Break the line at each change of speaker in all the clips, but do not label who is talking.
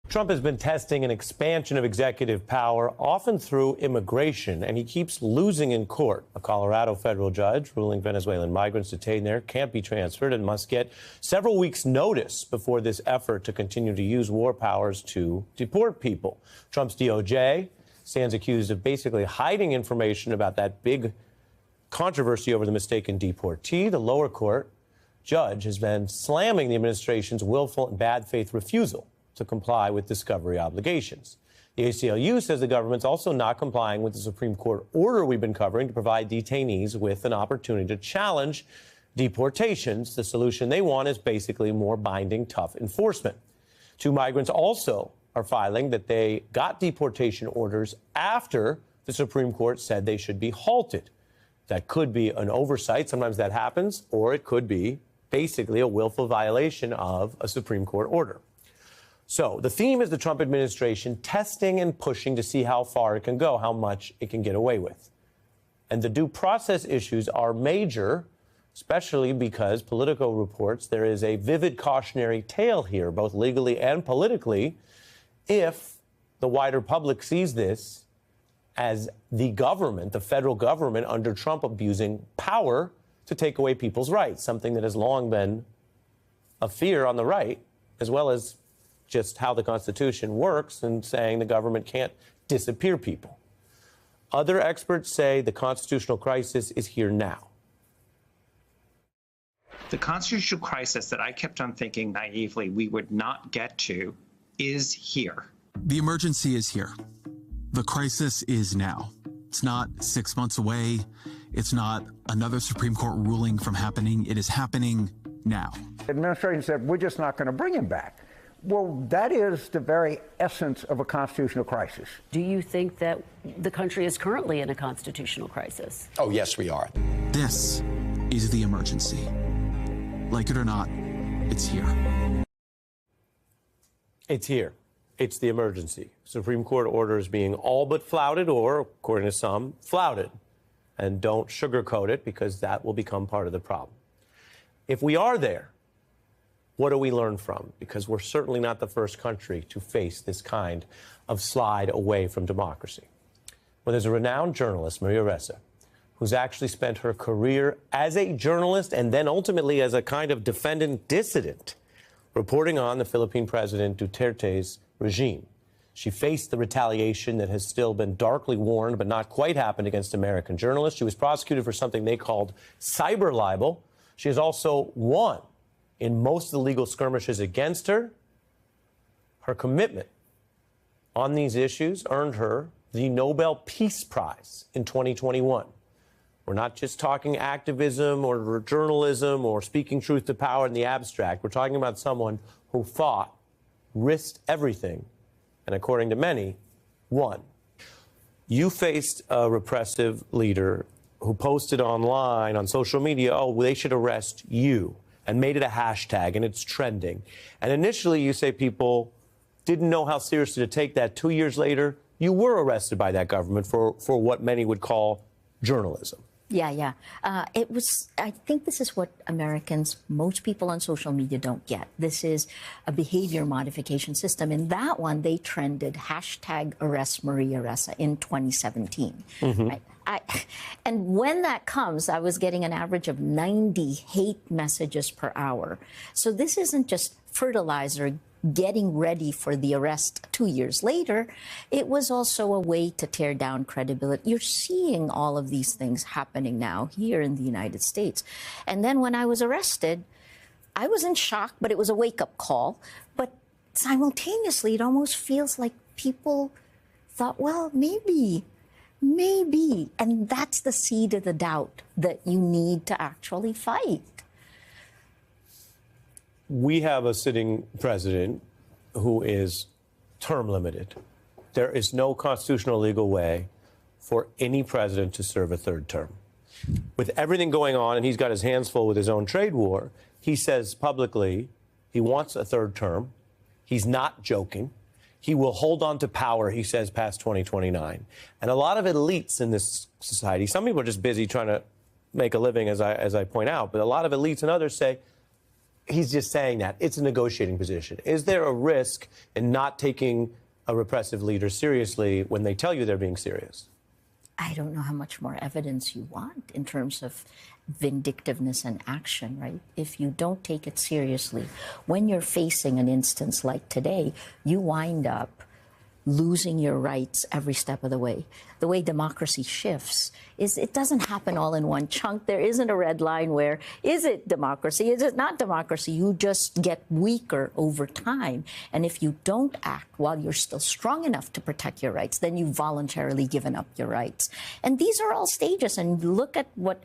Trump has been testing an expansion of executive power, often through immigration, and he keeps losing in court. A Colorado federal judge ruling Venezuelan migrants detained there can't be transferred and must get several weeks' notice before this effort to continue to use war powers to deport people. Trump's DOJ stands accused of basically hiding information about that big controversy over the mistaken deportee. The lower court judge has been slamming the administration's willful and bad faith refusal to comply with discovery obligations. The ACLU says the government's also not complying with the Supreme Court order we've been covering to provide detainees with an opportunity to challenge deportations. The solution they want is basically more binding, tough enforcement. Two migrants also are filing that they got deportation orders after the Supreme Court said they should be halted. That could be an oversight. Sometimes that happens, or it could be basically a willful violation of a Supreme Court order. So the theme is the Trump administration testing and pushing to see how far it can go, how much it can get away with. And the due process issues are major, especially because Politico reports there is a vivid cautionary tale here, both legally and politically, if the wider public sees this as the government, the federal government under Trump abusing power to take away people's rights, something that has long been a fear on the right, as well as just how the Constitution works and saying the government can't disappear people. Other experts say the constitutional crisis is here now.
The constitutional crisis that I kept on thinking naively we would not get to is here.
The emergency is here. The crisis is now. It's not 6 months away. It's not another Supreme Court ruling from happening. It is happening now.
The administration said, we're just not going to bring him back. Well, that is the very essence of a constitutional crisis.
Do you think that the country is currently in a constitutional crisis?
Oh, yes, we are.
This is the emergency. Like it or not, it's here.
It's here. It's the emergency. Supreme Court orders being all but flouted, or, according to some, flouted. And don't sugarcoat it, because that will become part of the problem. If we are there, what do we learn from? Because we're certainly not the first country to face this kind of slide away from democracy. Well, there's a renowned journalist, Maria Ressa, who's actually spent her career as a journalist and then ultimately as a kind of defendant dissident, reporting on the Philippine President Duterte's regime. She faced the retaliation that has still been darkly warned but not quite happened against American journalists. She was prosecuted for something they called cyber libel. She has also won in most of the legal skirmishes against her. Her commitment on these issues earned her the Nobel Peace Prize in 2021. We're not just talking activism or journalism or speaking truth to power in the abstract. We're talking about someone who fought, risked everything, and according to many, won. You faced a repressive leader who posted online on social media, oh, they should arrest you, and made it a hashtag, and it's trending. And initially, you say people didn't know how seriously to take that. 2 years later, you were arrested by that government for what many would call journalism.
Yeah. I think this is what Americans, most people on social media don't get. This is a behavior modification system. In that one, they trended hashtag arrest Maria Ressa in 2017. Mm-hmm. Right? And when that comes, I was getting an average of 90 hate messages per hour. So this isn't just fertilizer getting ready for the arrest 2 years later. It was also a way to tear down credibility. You're seeing all of these things happening now here in the United States. And then when I was arrested, I was in shock, but it was a wake-up call. But simultaneously, it almost feels like people thought, well, maybe. And that's the seed of the doubt that you need to actually fight.
We have a sitting president who is term limited. There is no constitutional legal way for any president to serve a third term. With everything going on, and he's got his hands full with his own trade war, he says publicly he wants a third term. He's not joking. He will hold on to power, he says, past 2029. And a lot of elites in this society, some people are just busy trying to make a living, as I point out, but a lot of elites and others say, he's just saying that. It's a negotiating position. Is there a risk in not taking a repressive leader seriously when they tell you they're being serious?
I don't know how much more evidence you want in terms of vindictiveness and action, right? If you don't take it seriously, when you're facing an instance like today, you wind up losing your rights every step of the way. The way democracy shifts is it doesn't happen all in one chunk. There isn't a red line where, is it democracy? Is it not democracy? You just get weaker over time. And if you don't act while you're still strong enough to protect your rights, then you've voluntarily given up your rights. And these are all stages. And look at what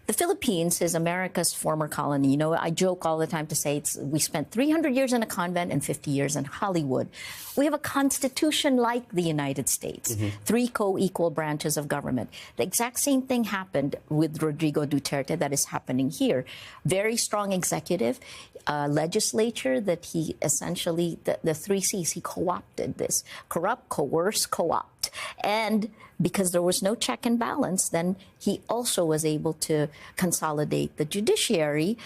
the Philippines is America's former colony. You know, I joke all the time to say we spent 300 years in a convent and 50 years in Hollywood. We have a constitution like the United States, 3 co-equal branches of government. The exact same thing happened with Rodrigo Duterte that is happening here. Very strong executive, legislature that he essentially, the 3 C's, he co-opted this. Corrupt, coerce, co-opt. And because there was no check and balance, then he also was able to consolidate the judiciary.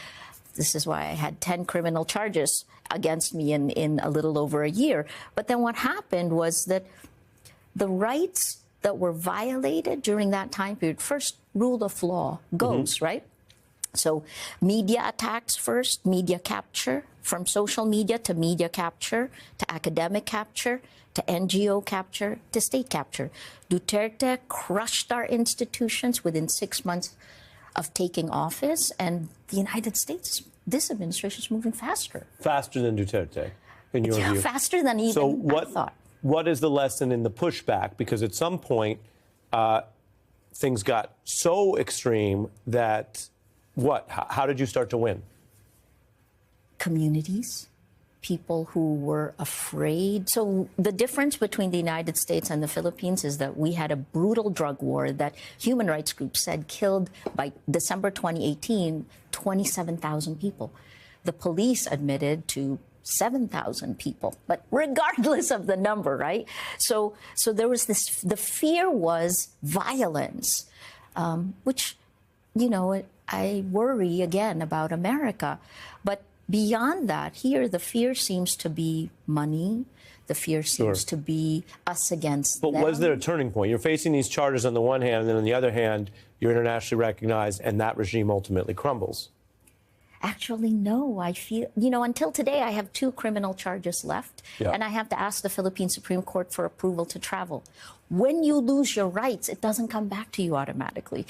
This is why I had 10 criminal charges against me in a little over a year. But then what happened was that the rights that were violated during that time period, first, rule of law goes, right? So media attacks first, media capture, from social media to media capture, to academic capture, to NGO capture, to state capture. Duterte crushed our institutions within 6 months of taking office, and the United States, this administration is moving faster.
Faster than Duterte, in your view?
Faster than even I thought.
What is the lesson in the pushback? Because at some point, things got so extreme that how did you start to win?
Communities, people who were afraid. So the difference between the United States and the Philippines is that we had a brutal drug war that human rights groups said killed, by December 2018, 27,000 people. The police admitted to 7,000 people, but regardless of the number, right? So there was this, the fear was violence, which, you know, I worry again about America. But beyond that, here the fear seems to be money. The fear seems to be us against them.
But was there a turning point? You're facing these charges on the one hand, and then on the other hand, you're internationally recognized, and that regime ultimately crumbles.
Actually, no. I feel, you know, until today, I have 2 criminal charges left, and I have to ask the Philippine Supreme Court for approval to travel. When you lose your rights, it doesn't come back to you automatically.